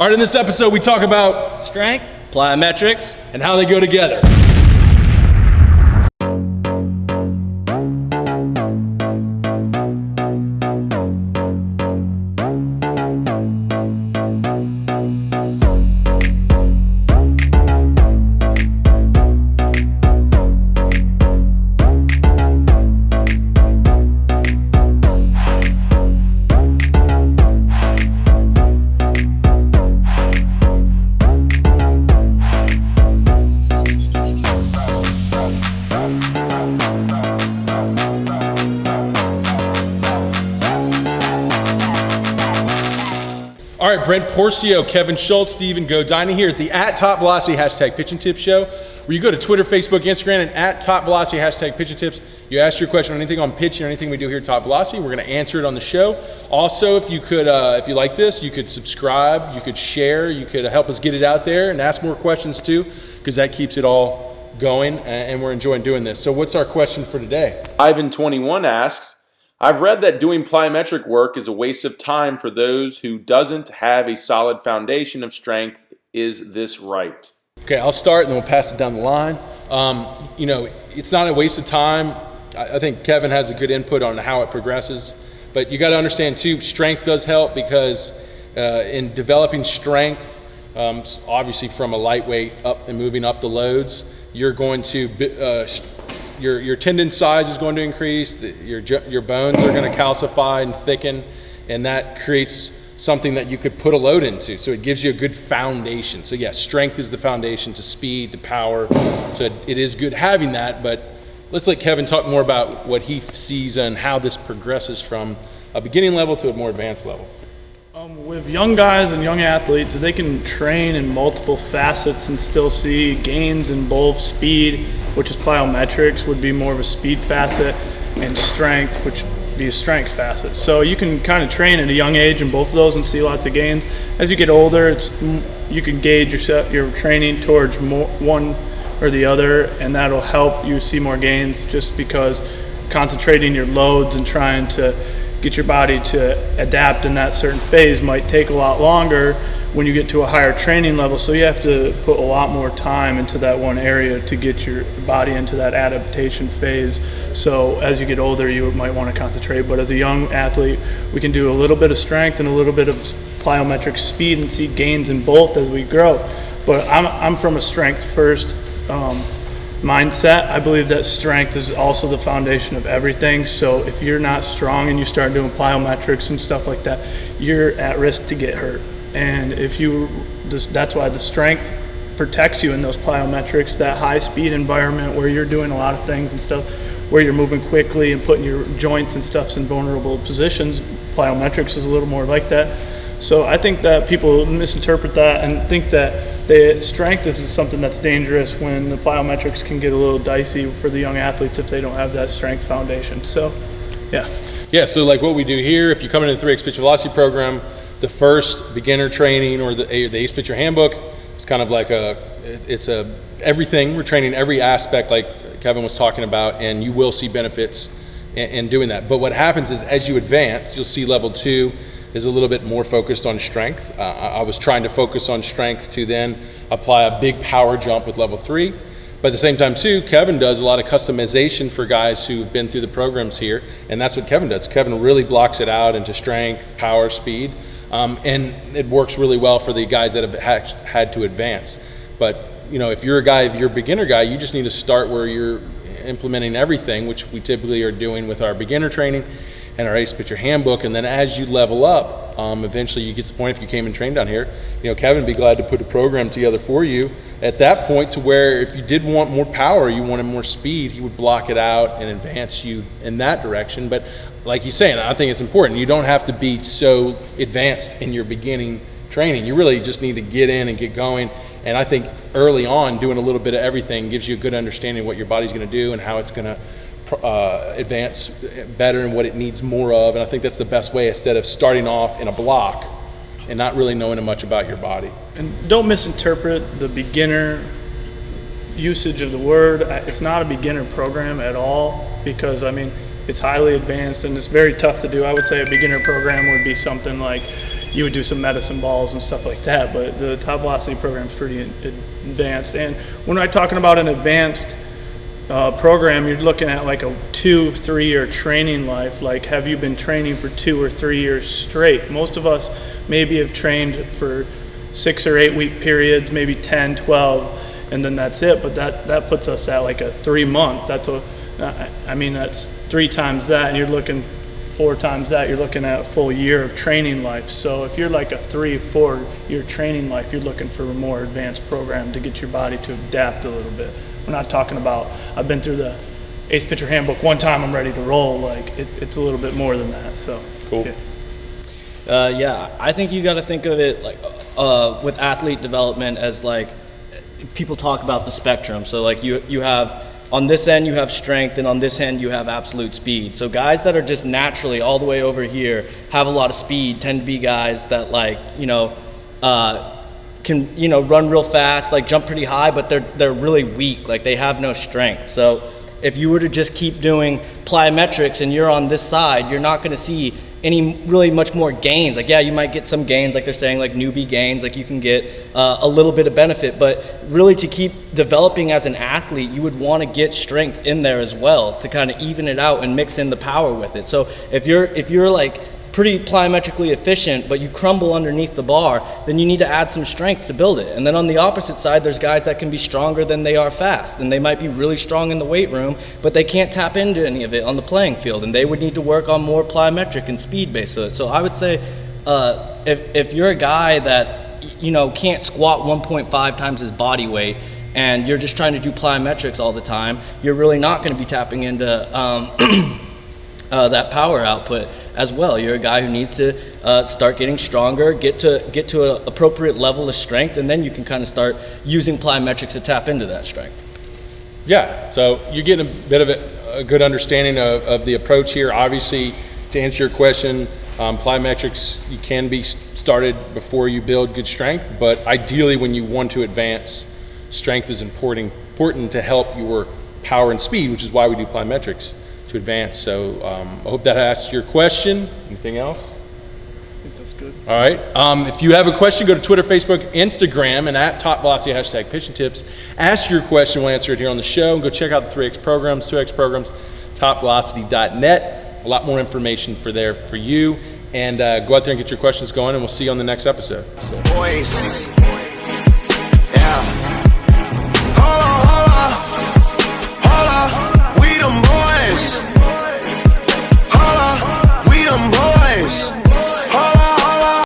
All right, in this episode, we talk about strength, plyometrics, and how they go together. All right, Brent Porcio, Kevin Schultz, Stephen Godina here at the @TopVelocity #PitchingTips show, where you go to Twitter, Facebook, Instagram, and @TopVelocity #PitchingTips. You ask your question on anything on pitching or anything we do here at Top Velocity. We're going to answer it on the show. Also, if you could, if you like this, you could subscribe, you could share, you could help us get it out there and ask more questions too, because that keeps it all going, and we're enjoying doing this. So what's our question for today? Ivan21 asks, I've read that doing plyometric work is a waste of time for those who doesn't have a solid foundation of strength. Is this right? Okay, I'll start and then we'll pass it down the line. It's not a waste of time. I think Kevin has a good input on how it progresses, but you got to understand too, strength does help because in developing strength, obviously from a lightweight up and moving up the loads, you're going to your tendon size is going to increase, your bones are going to calcify and thicken, and that creates something that you could put a load into. So it gives you a good foundation. So yes, strength is the foundation to speed, to power. So it is good having that, but let's let Kevin talk more about what he sees and how this progresses from a beginning level to a more advanced level. With young guys and young athletes, they can train in multiple facets and still see gains in both speed, which is plyometrics, would be more of a speed facet, and strength, which would be a strength facet. So you can kind of train at a young age in both of those and see lots of gains. As you get older, you can gauge your training towards one or the other, and that'll help you see more gains just because concentrating your loads and trying to get your body to adapt in that certain phase might take a lot longer when you get to a higher training level. So you have to put a lot more time into that one area to get your body into that adaptation phase. So as you get older, you might want to concentrate. But as a young athlete, we can do a little bit of strength and a little bit of plyometric speed and see gains in both as we grow. But I'm from a strength first mindset. I believe that strength is also the foundation of everything. So if you're not strong and you start doing plyometrics and stuff like that, you're at risk to get hurt. And that's why the strength protects you in those plyometrics, that high speed environment where you're doing a lot of things and stuff, where you're moving quickly and putting your joints and stuffs in vulnerable positions. Plyometrics is a little more like that. So I think that people misinterpret that and think that the strength is something that's dangerous when the plyometrics can get a little dicey for the young athletes if they don't have that strength foundation. So, yeah. Yeah, so like what we do here, if you come into the 3X Pitch Velocity program, the first beginner training or the Ace Pitcher Handbook, it's kind of like everything. We're training every aspect like Kevin was talking about, and you will see benefits in doing that. But what happens is as you advance, you'll see level 2 is a little bit more focused on strength. I was trying to focus on strength to then apply a big power jump with level 3. But at the same time too, Kevin does a lot of customization for guys who've been through the programs here, and that's what Kevin does. Kevin really blocks it out into strength, power, speed, and it works really well for the guys that have had to advance. But if you're a beginner guy, you just need to start where you're implementing everything, which we typically are doing with our beginner training and our Ace Pitcher Handbook, and then as you level up, eventually you get to the point, if you came and trained down here, Kevin would be glad to put a program together for you at that point to where if you did want more power, you wanted more speed, he would block it out and advance you in that direction. But like he's saying, I think it's important. You don't have to be so advanced in your beginning training. You really just need to get in and get going. And I think early on, doing a little bit of everything gives you a good understanding of what your body's going to do and how it's going to advance better and what it needs more of. And I think that's the best way, instead of starting off in a block and not really knowing much about your body. And don't misinterpret the beginner usage of the word. It's not a beginner program at all, because it's highly advanced and it's very tough to do. I would say a beginner program would be something like you would do some medicine balls and stuff like that. But the Top Velocity program is pretty advanced. And when I'm talking about an advanced program, you're looking at like a 2-3 year training life. Like, have you been training for 2 or 3 years straight? Most of us maybe have trained for 6 or 8 week periods, maybe 10, 12, and then that's it. But that puts us at like a 3 month. That's that's 3 times that, and you're looking 4 times that. You're looking at a full year of training life. So if you're like a 3-4 year training life, you're looking for a more advanced program to get your body to adapt a little bit. We're not talking about, I've been through the Ace Pitcher Handbook one time, I'm ready to roll. Like, it's a little bit more than that. So cool. Yeah, I think you got to think of it like with athlete development as like, people talk about the spectrum. So like you have, on this end you have strength, and on this end you have absolute speed. So guys that are just naturally all the way over here have a lot of speed tend to be guys that like, can run real fast, like jump pretty high, but they're really weak, like they have no strength. So if you were to just keep doing plyometrics and you're on this side, you're not going to see any really much more gains. Like, yeah, you might get some gains, like they're saying, like newbie gains, like you can get a little bit of benefit, but really to keep developing as an athlete, you would want to get strength in there as well to kind of even it out and mix in the power with it. So if you're like pretty plyometrically efficient, but you crumble underneath the bar, then you need to add some strength to build it. And then on the opposite side, there's guys that can be stronger than they are fast, and they might be really strong in the weight room, but they can't tap into any of it on the playing field, and they would need to work on more plyometric and speed based on it. So I would say if you're a guy that can't squat 1.5 times his body weight, and you're just trying to do plyometrics all the time, you're really not going to be tapping into that power output as well. You're a guy who needs to start getting stronger, get to an appropriate level of strength, and then you can kind of start using plyometrics to tap into that strength. Yeah, so you're getting a bit of a good understanding of the approach here. Obviously, to answer your question, plyometrics, you can be started before you build good strength, but ideally when you want to advance, strength is important to help your power and speed, which is why we do plyometrics, to advance. So I hope that answers your question. Anything else? I think that's good. All right. If you have a question, go to Twitter, Facebook, Instagram, and at Top Velocity #PitchingTips. Ask your question. We'll answer it here on the show. And go check out the 3X programs, 2X programs, topvelocity.net. A lot more information for you. And go out there and get your questions going, and we'll see you on the next episode. Boys.